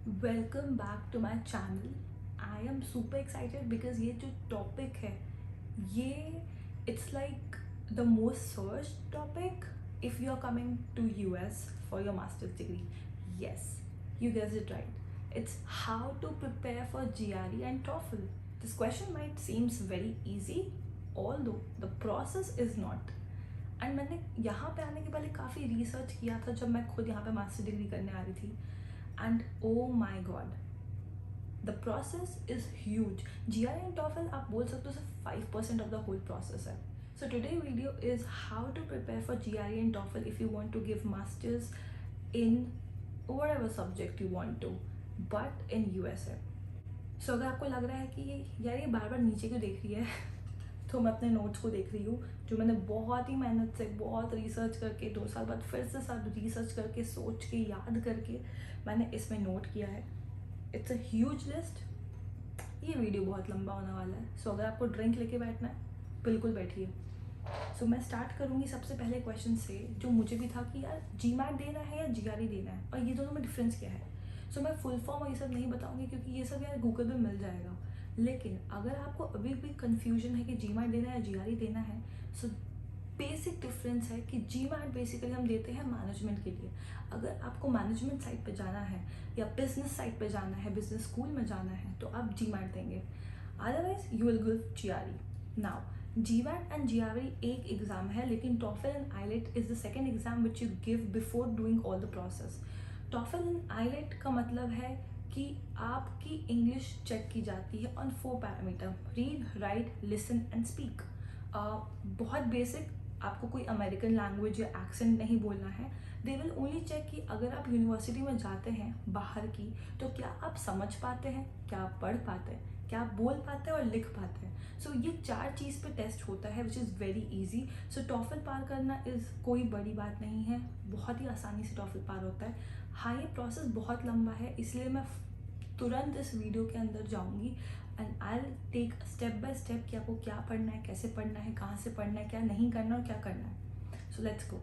Welcome back to my channel. I am super excited because ये जो topic है ये it's like the most search topic if you are coming to US for your masters degree. Yes, you guess it right. It's how to prepare for GRE and TOEFL. This question might seems very easy, although the process is not. And मैंने यहाँ पे आने के पहले काफ़ी research किया था जब मैं खुद यहाँ पे मास्टर डिग्री करने आ रही थी। And oh my god, the process is huge. GRE and TOEFL आप बोल सकते हो सिर्फ 5% ऑफ द होल प्रोसेस है। So today video is how to prepare for GRE and TOEFL if you want to give masters in whatever subject you want to, but in USA. So अगर आपको लग रहा है कि यार ये बार बार नीचे क्यों देख रही है तो मैं अपने नोट्स को देख रही हूँ, जो मैंने बहुत ही मेहनत से बहुत रिसर्च करके 2 साल बाद फिर से सब रिसर्च करके सोच के याद करके मैंने इसमें नोट किया है। It's a huge list. ये वीडियो बहुत लंबा होने वाला है, सो अगर आपको ड्रिंक लेके बैठना है बिल्कुल बैठिए। सो मैं स्टार्ट करूँगी सबसे पहले क्वेश्चन से, जो मुझे भी था कि यार GMAT देना है या GRE देना है, और ये दोनों में डिफरेंस क्या है। सो मैं फुल फॉर्म ये सब नहीं बताऊँगी क्योंकि ये सब यार गूगल पे मिल जाएगा। लेकिन अगर आपको अभी भी कन्फ्यूजन है कि GMAT देना है या GRE देना है, सो बेसिक डिफरेंस है कि GMAT बेसिकली हम देते हैं मैनेजमेंट के लिए। अगर आपको मैनेजमेंट साइड पे जाना है या बिजनेस साइड पे जाना है, बिजनेस स्कूल में जाना है, तो आप GMAT देंगे। Otherwise you will give GRE। Now GMAT and GRE एक एग्जाम है, लेकिन TOEFL and IELTS is the second exam which you give before doing all the process. TOEFL and IELTS का मतलब है कि आपकी इंग्लिश चेक की जाती है on 4 parameter: read, right, listen and speak. बहुत बेसिक, आपको कोई अमेरिकन लैंग्वेज या एक्सेंट नहीं बोलना है। दे विल ओनली चेक कि अगर आप यूनिवर्सिटी में जाते हैं बाहर की, तो क्या आप समझ पाते हैं, क्या आप पढ़ पाते हैं, क्या आप बोल पाते हैं और लिख पाते हैं। सो ये 4 चीज़ पे टेस्ट होता है which is very easy. So TOEFL पार करना इज़ कोई बड़ी बात नहीं है, बहुत ही आसानी से TOEFL पार होता है। हाँ, ये प्रोसेस बहुत लंबा है, इसलिए मैं तुरंत इस वीडियो के अंदर जाऊंगी and I will take step by step कि आपको क्या पढ़ना है, कैसे पढ़ना है, कहाँ से पढ़ना है, क्या नहीं करना और क्या करना है। So let's go.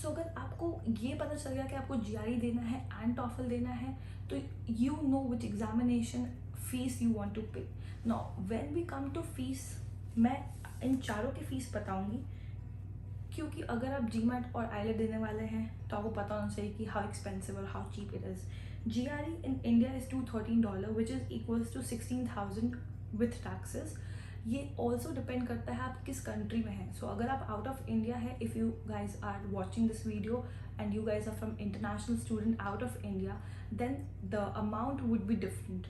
सो अगर आपको ये पता चल गया कि आपको GRE देना है एंड TOEFL देना है, तो you know which examination fees you want to pay. Now when we come to fees, मैं इन चारों की फीस बताऊंगी, क्योंकि अगर आप GMAT और IELTS देने वाले हैं तो आपको पता होना चाहिए कि हाउ एक्सपेंसिव और how cheap it is. GRE in India is $213, which is equals to 16,000 with taxes. ये ऑल्सो डिपेंड करता है आप किस कंट्री में हैं। सो अगर आप आउट ऑफ इंडिया है, if you guys are watching this video and you guys are from international student out of India, then the amount would be different.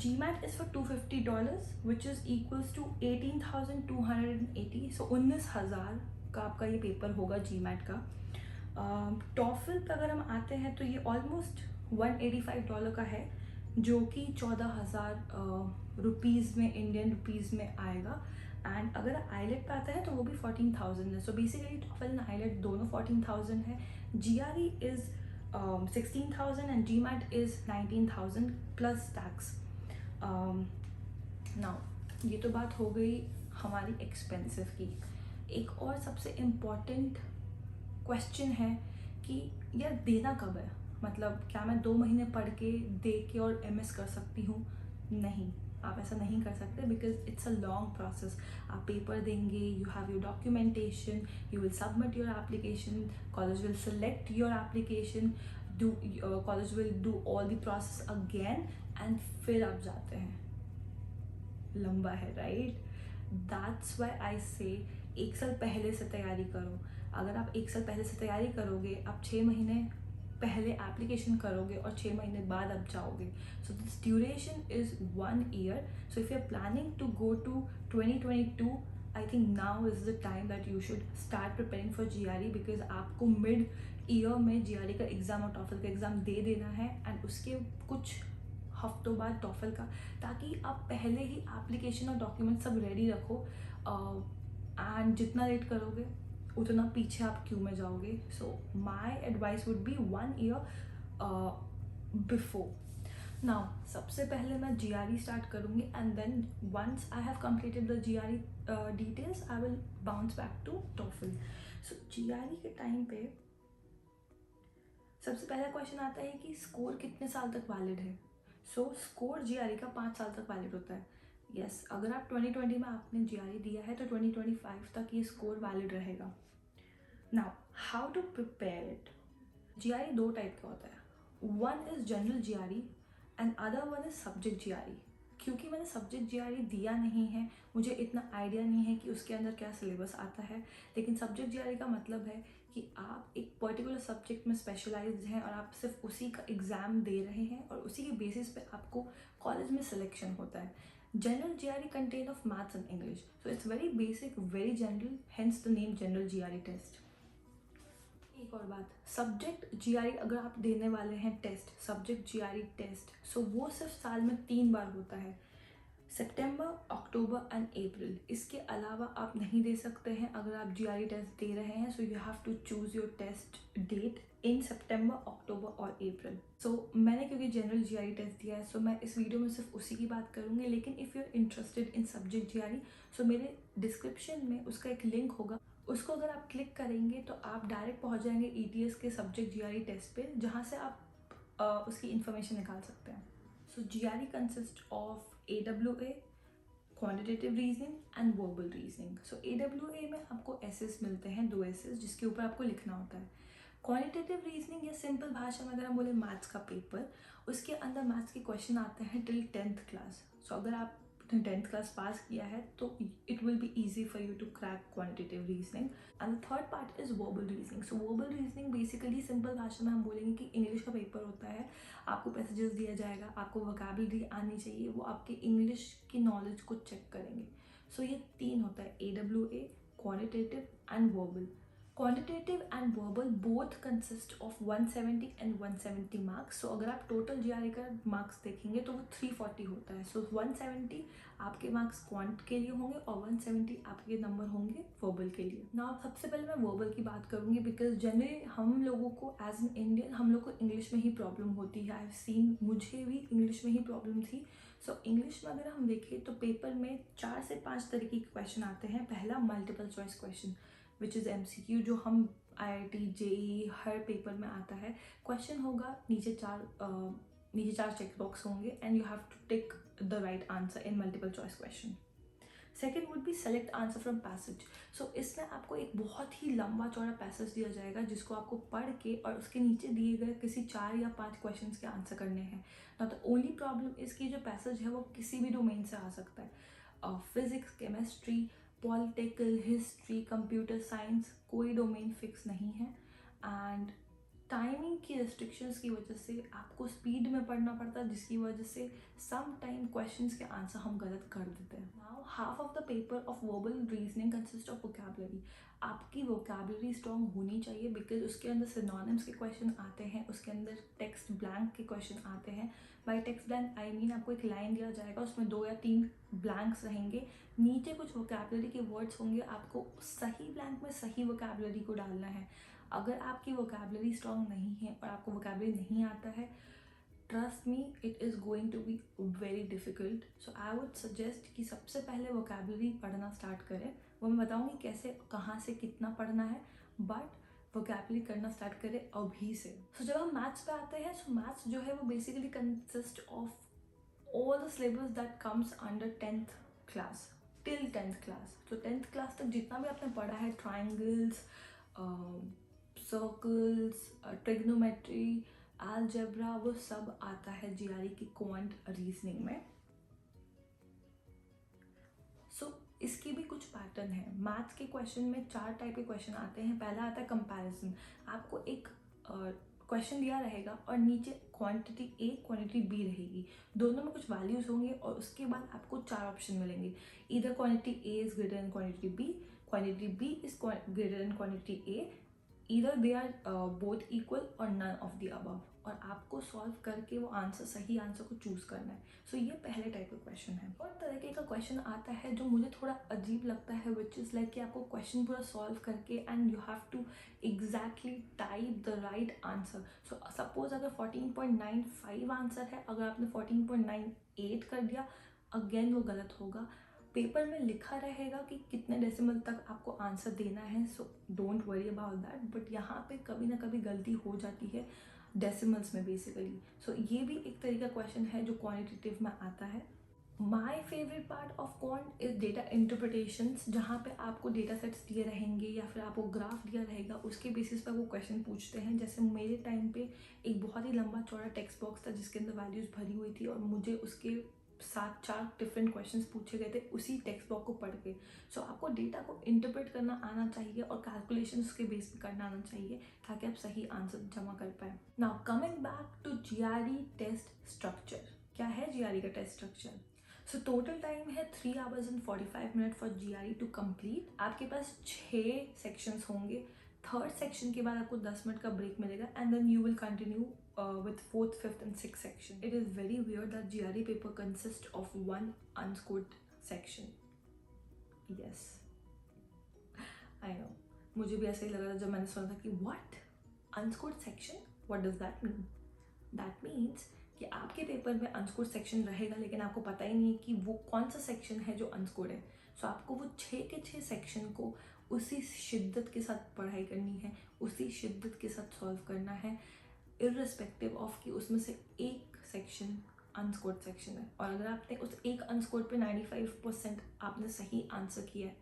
GMAT is for $250, which is equals to 18,280. So 19,000 का आपका ये paper होगा GMAT का। TOEFL पे अगर हम आते हैं तो ये ऑलमोस्ट $185 का है, जो कि 14,000 रुपीज़ में, इंडियन रुपीज़ में आएगा। एंड अगर IELTS पे आता है तो वो भी 14,000 है। So basically TOEFL and IELTS दोनों 14,000 है। GRE is 16,000 and GMAT is 19,000 plus tax. Now ये तो बात हो गई हमारी एक्सपेंसिव की। एक और सबसे इम्पॉर्टेंट क्वेश्चन है कि यार देना कब है, मतलब क्या मैं 2 महीने पढ़ के दे के और MS कर सकती हूँ? नहीं, आप ऐसा नहीं कर सकते, because it's a long process. आप पेपर देंगे, you have your documentation, you will submit your application, college will select your application, do college will do all the process again, and फिर आप जाते हैं। लंबा है, राइट? दैट्स वाई आई से 1 साल पहले से तैयारी करो। अगर आप 1 साल पहले से तैयारी करोगे, आप 6 महीने पहले एप्लीकेशन करोगे और 6 महीने बाद आप जाओगे। So this duration is 1 year. So if you are planning to go to 2022, I think now is the time that you should start preparing for GRE, because आपको मिड ईयर में GRE का exam और TOEFL का exam दे देना है, and उसके कुछ हफ्तों बाद TOEFL का, ताकि आप पहले ही एप्लीकेशन और डॉक्यूमेंट सब रेडी रखो। एंड जितना लेट करोगे उतना पीछे आप क्यू में जाओगे। So my advice would be 1 year before. Now सबसे पहले मैं GRE स्टार्ट करूँगी, and then once I have completed the GRE details, I will bounce back to TOEFL। So GRE के टाइम पे सबसे पहला क्वेश्चन आता है कि स्कोर कितने साल तक वैलिड है। सो स्कोर जीआरई का 5 साल तक वैलिड होता है। यस, अगर आप 2020 में आपने जीआरई दिया है तो 2025 तक ये स्कोर वैलिड रहेगा। Now how to prepare it. GRE 2 type का होता है, one is general GRE and other one is subject GRE. क्योंकि मैंने सब्जेक्ट जीआरई दिया नहीं है, मुझे इतना आइडिया नहीं है कि उसके अंदर क्या सिलेबस आता है, लेकिन सब्जेक्ट जीआरई का मतलब है कि आप एक पर्टिकुलर सब्जेक्ट में स्पेशलाइज्ड हैं और आप सिर्फ उसी का एग्ज़ाम दे रहे हैं और उसी के बेसिस पे आपको कॉलेज में सिलेक्शन होता है। General GRE content of maths and English, so it's very basic, very general, hence the name general GRE test. एक और बात, सब्जेक्ट जीआरई अगर आप देने वाले हैं टेस्ट, सब्जेक्ट जीआरई टेस्ट, सो वो सिर्फ साल में 3 बार होता है, सितंबर, अक्टूबर एंड अप्रैल। इसके अलावा आप नहीं दे सकते हैं अगर आप जीआरई टेस्ट दे रहे हैं। So you have to choose your test date in September, October और अप्रैल। सो मैंने क्योंकि जनरल जीआरई टेस्ट दिया है, सो मैं इस वीडियो में सिर्फ उसी की बात करूंगी, लेकिन if you are interested in subject GRE, so मेरे डिस्क्रिप्शन में उसका एक लिंक होगा, उसको अगर आप क्लिक करेंगे तो आप डायरेक्ट पहुंच जाएंगे ईटीएस के सब्जेक्ट जीआरई टेस्ट पे, जहां से आप उसकी इन्फॉर्मेशन निकाल सकते हैं। So GRE consist of AWA, quantitative reasoning and verbal reasoning. So AWA में आपको एसेस मिलते हैं, 2 एसेस जिसके ऊपर आपको लिखना होता है। क्वांटिटेटिव रीजनिंग या सिंपल भाषा में अगर हम बोले मैथ्स का पेपर, उसके अंदर मैथ्स के क्वेश्चन आते हैं टिल 10th क्लास। सो अगर आप 10th क्लास पास किया है तो it will be easy for you to crack quantitative reasoning. And the third part is verbal reasoning. So verbal reasoning basically simple भाषा में हम बोलेंगे कि इंग्लिश का पेपर होता है, आपको पैसेजेस दिया जाएगा, आपको वोकैबुलरी आनी चाहिए, वो आपके इंग्लिश की नॉलेज को चेक करेंगे। सो ये 3 होता है, AWA, quantitative and verbal. Quantitative and verbal both consist of 170 and 170 marks. So अगर आप टोटल जीआरई का मार्क्स देखेंगे तो वो 340 होता है। सो 170 आपके मार्क्स क्वांट के लिए होंगे और 170 आपके नंबर होंगे वर्बल के लिए। नाउ सबसे पहले मैं वर्बल की बात करूंगी, बिकॉज जनरली हम लोगों को एज एन इंडियन हम लोग को इंग्लिश में ही प्रॉब्लम होती है। आई हैव सीन, मुझे भी इंग्लिश में ही प्रॉब्लम थी। सो इंग्लिश में अगर हम देखें तो पेपर में 4 से 5 तरीके के क्वेश्चन आते हैं। पहला multiple choice question which is MCQ, जो हम IIT JEE हर पेपर में आता है। क्वेश्चन होगा, नीचे चार चेक बॉक्स होंगे and you have to tick the right answer in multiple choice question. Second would be select answer from passage. So इसमें आपको एक बहुत ही लंबा चौड़ा पैसेज दिया जाएगा जिसको आपको पढ़ के और उसके नीचे दिए गए किसी 4 या 5 क्वेश्चन के आंसर करने हैं। नॉट द ओनली प्रॉब्लम इसकी जो पैसेज है वो किसी भी डोमेन से आ सकता है, physics, chemistry, political, history, computer science, कोई डोमेन फिक्स नहीं है। एंड टाइमिंग की रिस्ट्रिक्शंस की वजह से आपको स्पीड में पढ़ना पड़ता है, जिसकी वजह से सम टाइम क्वेश्चंस के आंसर हम गलत कर देते हैं। Now half of the paper of verbal reasoning consist of vocabulary. आपकी वोकैबुलरी स्ट्रॉन्ग होनी चाहिए, बिकॉज उसके अंदर सिनोनिम्स के क्वेश्चन आते हैं, उसके अंदर टेक्स्ट ब्लैंक के क्वेश्चन आते हैं। By text blank I mean आपको एक लाइन दिया जाएगा, उसमें 2 या 3 ब्लैंक्स रहेंगे, नीचे कुछ वोकैबुलरी के वर्ड्स होंगे, आपको सही ब्लैंक में सही वोकैबुलरी को डालना है। अगर आपकी वोकैबुलरी स्ट्रॉन्ग नहीं है और आपको वोकैबुलरी नहीं आता है, trust me it is going to be very difficult. So I would suggest कि सबसे पहले वोकैबुलरी पढ़ना स्टार्ट करें। वो मैं बताऊँगी कैसे, कहाँ से कितना पढ़ना है, बट वोकैबुलरी करना स्टार्ट करें अभी से। सो जब हम मैथ्स पे आते हैं, सो मैथ्स जो है वो basically consist of all the syllabus that comes under 10th class till 10th class. तो 10th क्लास तक जितना भी आपने पढ़ा है, ट्राइंगल्स, सर्कल्स, ट्रिग्नोमेट्री, अलजेब्रा, वो सब आता है जीआरई की क्वांट रीजनिंग में। सो इसकी भी कुछ पैटर्न है। मैथ्स के क्वेश्चन में 4 टाइप के क्वेश्चन आते हैं। पहला आता है कंपैरिजन। आपको एक क्वेश्चन दिया रहेगा और नीचे क्वांटिटी A, क्वांटिटी B रहेगी, दोनों में कुछ वैल्यूज होंगे और उसके बाद आपको 4 ऑप्शन मिलेंगे। इधर quantity A is greater than quantity B, quantity B is greater than quantity A, either they are both equal और नन ऑफ द अबव, और आपको सॉल्व करके वो आंसर, सही आंसर को चूज करना है। सो ये पहले टाइप का क्वेश्चन है। और तरीके का क्वेश्चन आता है जो मुझे थोड़ा अजीब लगता है, विच इज़ लाइक कि आपको क्वेश्चन पूरा सॉल्व करके and you have to exactly type the right answer. So suppose अगर 14.95 आंसर है, अगर आपने 14.98 कर दिया, अगेन वो गलत होगा। पेपर में लिखा रहेगा कि कितने डेसिमल तक आपको आंसर देना है, so don't worry about that, but यहाँ पे कभी ना कभी गलती हो जाती है। डेसिमल्स में बेसिकली। सो ये भी एक तरीका क्वेश्चन है जो क्वांटिटेटिव में आता है। My favourite part of quant is data interpretations, जहाँ पे आपको डेटा सेट्स दिए रहेंगे या फिर आपको ग्राफ दिया रहेगा, उसके बेसिस पर वो क्वेश्चन पूछते हैं। जैसे मेरे टाइम पे एक बहुत ही लंबा चौड़ा टेक्स्ट बॉक्स था जिसके अंदर वैल्यूज़ भरी हुई थी और मुझे उसके 7-4 डिफरेंट क्वेश्चंस पूछे गए थे उसी टेक्स्ट बॉक्स को पढ़ के। सो आपको डेटा को इंटरप्रेट करना आना चाहिए और कैलकुलेशन उसके बेस पे करना आना चाहिए ताकि आप सही आंसर जमा कर पाए। Now coming back to GRE test structure. क्या है जीआरई का test structure? So total time है 3 hours and 45 minutes for GRE to complete. आपके पास 6 सेक्शंस होंगे। थर्ड सेक्शन के बाद आपको 10 मिनट का ब्रेक मिलेगा and then you will continue with fourth, fifth and sixth section. It is very weird that GRE paper consists of one unscored section. Yes, I know. मुझे भी ऐसा ही लगा था जब मैंने सुना था कि what unscored section? What does that mean? That means कि आपके पेपर में अनस्कोर्ड सेक्शन रहेगा लेकिन आपको पता ही नहीं है कि वो कौन सा सेक्शन है जो अनस्कोर्ड है। सो आपको वो 6 के 6 सेक्शन को उसी शिद्दत के साथ पढ़ाई करनी है, उसी शिद्दत के साथ सॉल्व करना है, इर्रेस्पेक्टिव ऑफ कि उसमें से एक सेक्शन अनस्कोर्ड सेक्शन है। और अगर आपने उस एक अनस्कोर्ड पे 95% आपने सही आंसर किया है,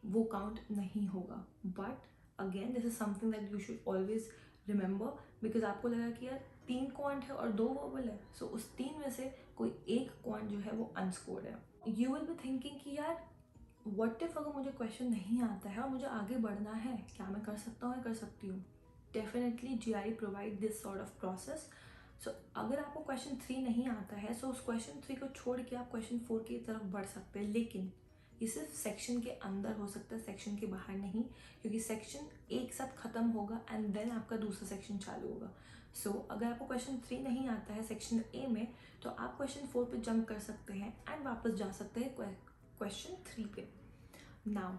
वो काउंट नहीं होगा। But again this is something that you should always remember, because आपको लगा कि यार 3 क्वांट है और 2 वर्बल है, सो उस 3 में से कोई एक क्वांट जो है वो अनस्कोर्ड है। यू विल बी थिंकिंग कि यार व्हाट इफ अगर मुझे क्वेश्चन नहीं आता है और मुझे आगे बढ़ना है, क्या मैं कर सकता हूँ या कर सकती हूँ? Definitely GRE provide this sort of process. So अगर आपको क्वेश्चन 3 नहीं आता है, सो उस क्वेश्चन 3 को छोड़ के आप क्वेश्चन 4 की तरफ बढ़ सकते हैं, लेकिन ये सिर्फ सेक्शन के अंदर हो सकता है, सेक्शन के बाहर नहीं, क्योंकि सेक्शन एक साथ खत्म होगा एंड देन आपका दूसरा सेक्शन चालू होगा। सो अगर आपको क्वेश्चन 3 नहीं आता है सेक्शन ए में, तो आप क्वेश्चन 4 पे जंप कर सकते हैं एंड वापस जा सकते हैं क्वेश्चन 3 पे। नाउ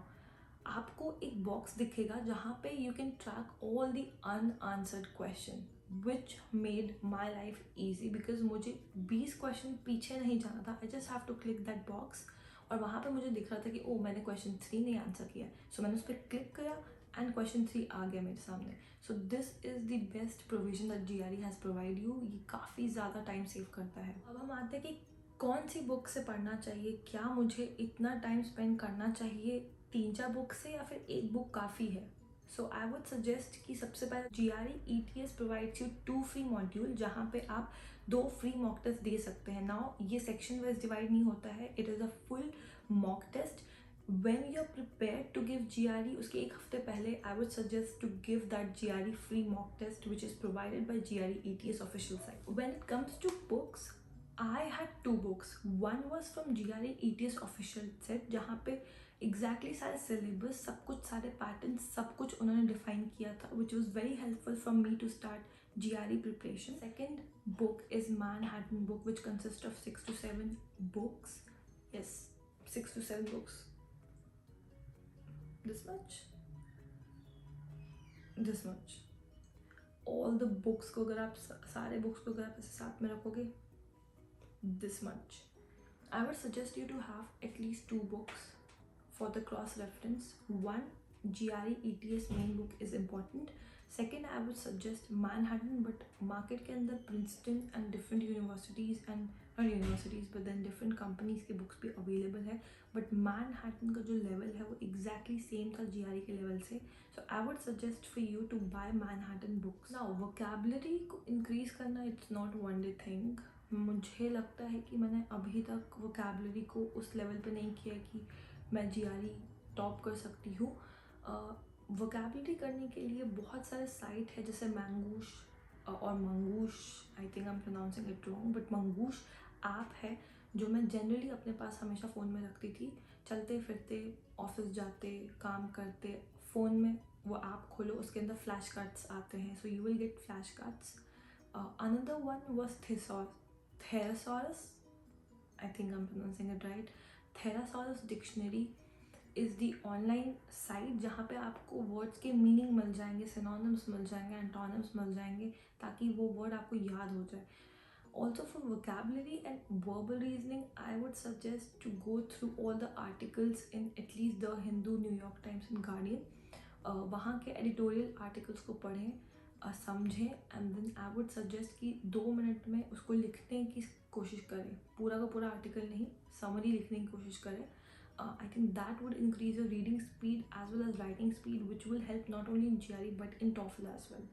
आपको एक बॉक्स दिखेगा जहाँ पे you can track all the unanswered question which made my life easy, because मुझे 20 क्वेश्चन पीछे नहीं जाना था। I just have to click that box और वहाँ पे मुझे दिख रहा था कि ओ मैंने क्वेश्चन 3 नहीं आंसर किया, सो मैंने उस पर क्लिक किया एंड क्वेश्चन 3 आ गया मेरे सामने। So this is the best provision that GRE has provide you. ये काफ़ी ज़्यादा टाइम सेव करता है। अब हम आते हैं कि कौन सी बुक से पढ़ना चाहिए, क्या मुझे इतना टाइम स्पेंड करना चाहिए 3-4 बुक से या फिर एक बुक काफ़ी है? सो आई वुड सजेस्ट कि सबसे पहले GRE ETS provides you 2 free module जहाँ पे आप 2 फ्री मॉक टेस्ट दे सकते हैं। नाउ ये सेक्शन वाइज डिवाइड नहीं होता है, it is a full mock test. when you're prepared to give GRE, उसके एक हफ्ते पहले I would suggest to give that GRE free mock test which is provided by GRE ETS official site. When it comes to books, I had 2 books. One was from GRE ETS official set जहाँ पे exactly सारे syllabus, सब कुछ, सारे patterns, सब कुछ उन्होंने define किया था, which was very helpful for me to start GRE preparation. Second book is Manhattan book, which consists of 6 to 7 books. Yes, 6 to 7 books. This much, this much. All the books को अगर आप सारे books को अगर आप ऐसे साथ में रखोगे, this much. I would suggest you to have at least 2 books for the cross reference. One, GRE ETS main book is important. Second, I would suggest Manhattan, but market के अंदर Princeton and different universities and not universities but then different companies के books भी available है, but Manhattan का जो level है वो exactly same था GRE के level से. So I would suggest for you to buy Manhattan books. Now vocabulary को increase करना it's not one day thing. मुझे लगता है कि मैंने अभी तक vocabulary को उस level पे नहीं किया कि मैं GRE टॉप कर सकती हूँ। वोकैबुलरी करने के लिए बहुत सारे साइट है, जैसे मैंगूश और Magoosh, I think I am pronouncing it wrong, but Magoosh app है जो मैं जनरली अपने पास हमेशा फ़ोन में रखती थी। चलते फिरते, ऑफिस जाते, काम करते, फ़ोन में वो ऐप खोलो, उसके अंदर फ्लैश कार्ड्स आते हैं, so you will get flash cards. Another one was thesaurus, I think I am pronouncing it right. Thesaurus dictionary is the online site जहाँ पे आपको वर्ड्स के मीनिंग मिल जाएंगे, सिनोनिम्स मिल जाएंगे, एंटोनिम्स मिल जाएंगे, ताकि वो वर्ड आपको याद हो जाए. Also for vocabulary and verbal reasoning, I would suggest to go through all the articles in at least The Hindu, New York Times and Guardian. वहाँ के editorial articles को पढ़ें. समझें and then I would suggest कि 2 minute में उसको लिखने की कोशिश करें, पूरा का पूरा आर्टिकल नहीं, समरी लिखने की कोशिश करें. I think that would increase your reading speed as well as writing speed, which will help not only in GRE but in TOEFL as well.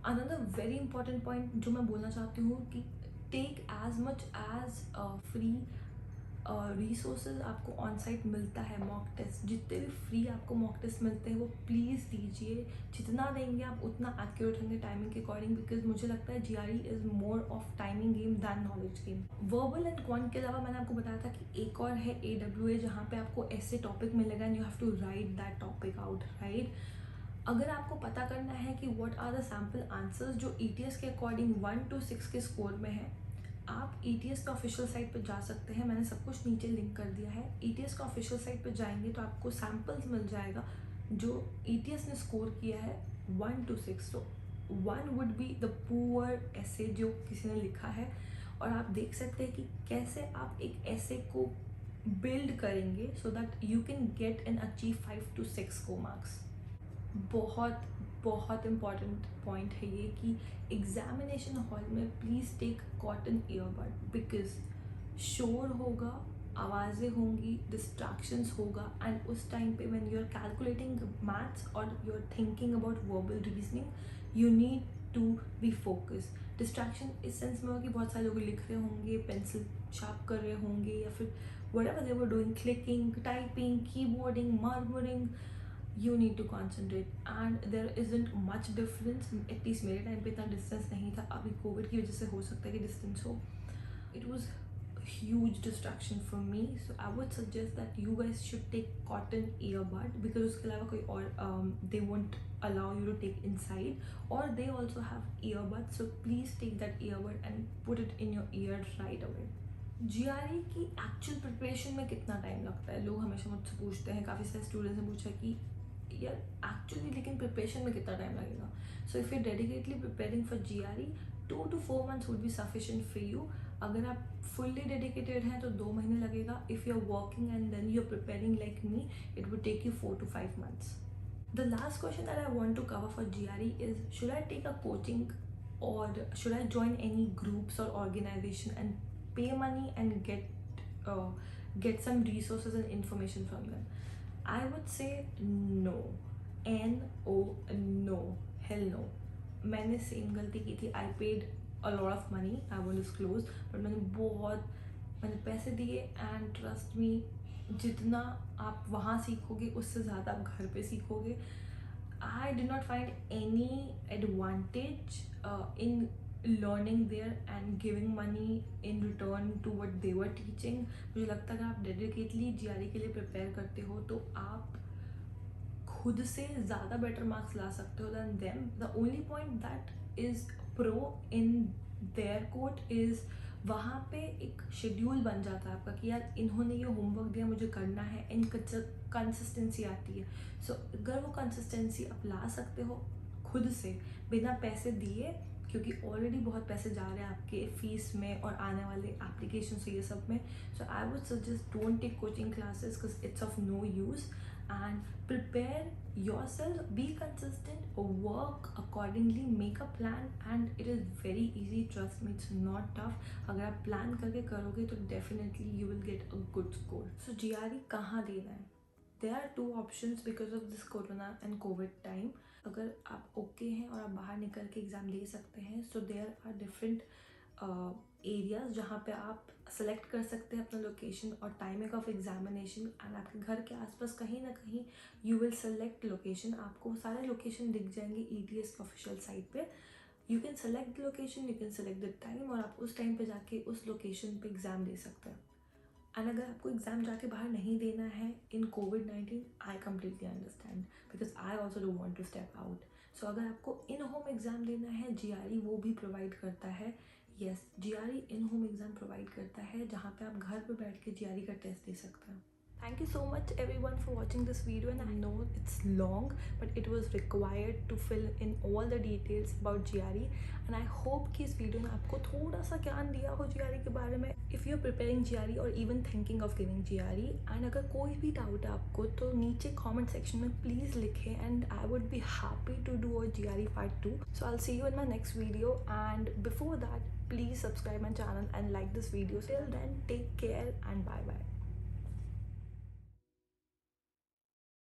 Another very important point जो मैं बोलना चाहती हूँ कि take as much as free resources आपको on site मिलता है. Mock test, जितने भी फ्री आपको मॉक टेस्ट मिलते हैं वो प्लीज़ दीजिए. जितना देंगे आप उतना एक्यूरेट होंगे टाइमिंग के अकॉर्डिंग, बिकॉज मुझे लगता है GRE is more of timing game than knowledge game. Verbal and quant के अलावा मैंने आपको बताया था कि एक और है AWA, जहाँ पे आपको ऐसे टॉपिक मिलेगा and you have to write that topic out, right. अगर आपको पता करना है कि what are the sample answers जो ETS के अकॉर्डिंग 1 to 6 के स्कोर में है, आप ETS का ऑफिशियल साइट पर जा सकते हैं. मैंने सब कुछ नीचे लिंक कर दिया है. ETS का ऑफिशियल साइट पर जाएंगे तो आपको सैम्पल्स मिल जाएगा जो ETS ने स्कोर किया है 1 to 6. तो 1 वुड बी द पुअर ऐसे जो किसी ने लिखा है, और आप देख सकते हैं कि कैसे आप एक ऐसे को बिल्ड करेंगे so that you can get and achieve 5 to 6 score marks. बहुत बहुत इम्पॉर्टेंट पॉइंट है ये कि एग्जामिनेशन हॉल में please take cotton earbud, because शोर होगा, आवाज़ें होंगी, डिस्ट्रैक्शंस होगा, एंड उस टाइम पे when you are calculating maths और you are thinking about verbal reasoning, you need to be focus. Distraction इस सेंस में होगा कि बहुत सारे लोग लिख रहे होंगे, पेंसिल शार्प कर रहे होंगे, या फिर whatever they were doing, clicking, typing, keyboarding, murmuring, you need to concentrate. And there isn't much difference, at least मेरे टाइम पे इतना डिस्टेंस नहीं था. अभी कोविड की वजह से हो सकता है कि डिस्टेंस हो. It was a huge distraction for me, so I would suggest that you guys should take cotton earbud, because उसके अलावा कोई और they won't allow you to take inside, or they also have earbuds, so please take that earbud and put it in your ear right away. GRE की actual preparation में कितना time लगता है, लोग हमेशा मुझसे पूछते हैं. काफ़ी सारे स्टूडेंट्स ने पूछा कि यार एक्चुअली लेकिन प्रिपरेशन में कितना टाइम लगेगा. So if you dedicatedly preparing for GRE, 2 to 4 months would be sufficient for you. अगर आप फुल्ली डेडिकेटेड हैं तो 2 महीने लगेगा. If you are working and then you are preparing like me, it would take you 4 to 5 months. The last question that I want to cover for GRE is, should I take a coaching or should I join any groups or organization and pay money and get some resources and information from them? I would say no. No, no, hell no. मैंने same गलती की थी. I paid a lot of money, I won't disclose, but मैंने पैसे दिए, and trust me, जितना आप वहाँ सीखोगे उससे ज़्यादा आप घर पे सीखोगे. I did not find any advantage in learning there and giving money in return to what they were teaching. मुझे लगता है अगर आप डेडिकेटली GRE के लिए प्रिपेयर करते हो तो आप खुद से ज़्यादा बेटर मार्क्स ला सकते हो than them. The only point that is pro in their coat is वहाँ पे एक शेड्यूल बन जाता है आपका कि यार इन्होंने ये होमवर्क दिया, मुझे करना है, इन कंसिस्टेंसी आती है. सो अगर वो कंसिस्टेंसी आप ला सकते हो खुद से बिना पैसे दिए, क्योंकि ऑलरेडी बहुत पैसे जा रहे हैं आपके फीस में और आने वाले एप्लीकेशन से ये सब में. So I would suggest don't take coaching classes because it's of no use, and prepare yourself, be consistent, work accordingly, make a plan, and it is very easy, trust me, it's not tough. अगर आप plan करके करोगे तो definitely you will get a good score. So GRE कहाँ देना है? There are 2 options because of this corona and COVID time. अगर आप okay हैं और आप बाहर निकल के एग्ज़ाम दे सकते हैं, so there are different areas जहाँ पे आप सेलेक्ट कर सकते हैं अपना लोकेशन और टाइमिंग ऑफ एग्जामिनेशन. एंड आपके घर के आसपास कहीं ना कहीं यू विल सेलेक्ट लोकेशन. आपको सारे लोकेशन दिख जाएंगे ETS के ऑफिशियल साइट पे. You can select the location, you can select the time, और आप उस टाइम पे जाके उस लोकेशन पे एग्ज़ाम दे सकते हैं. एंड अगर आपको एग्ज़ाम जाके बाहर नहीं देना है in COVID-19, I completely understand because I also don't want to step out. So अगर आपको इन होम एग्ज़ाम देना है, GRE वो भी प्रोवाइड करता है. GRE इन होम एग्ज़ाम प्रोवाइड करता है जहाँ पे आप घर पे बैठ के GRE का टेस्ट दे सकते हैं. Thank you so much everyone for watching this video, and I know it's long but it was required to fill in all the details about GRE, and I hope कि इस video ने आपको थोड़ा सा ज्ञान दिया हो GRE के बारे में. If you're preparing GRE or even thinking of giving GRE, and अगर कोई भी डाउट है आपको तो नीचे comment section में प्लीज़ लिखें, and I would be happy to do a GRE part 2. So I'll see you in my next video, and before that please subscribe my channel and like this video. Till then, take care and bye bye.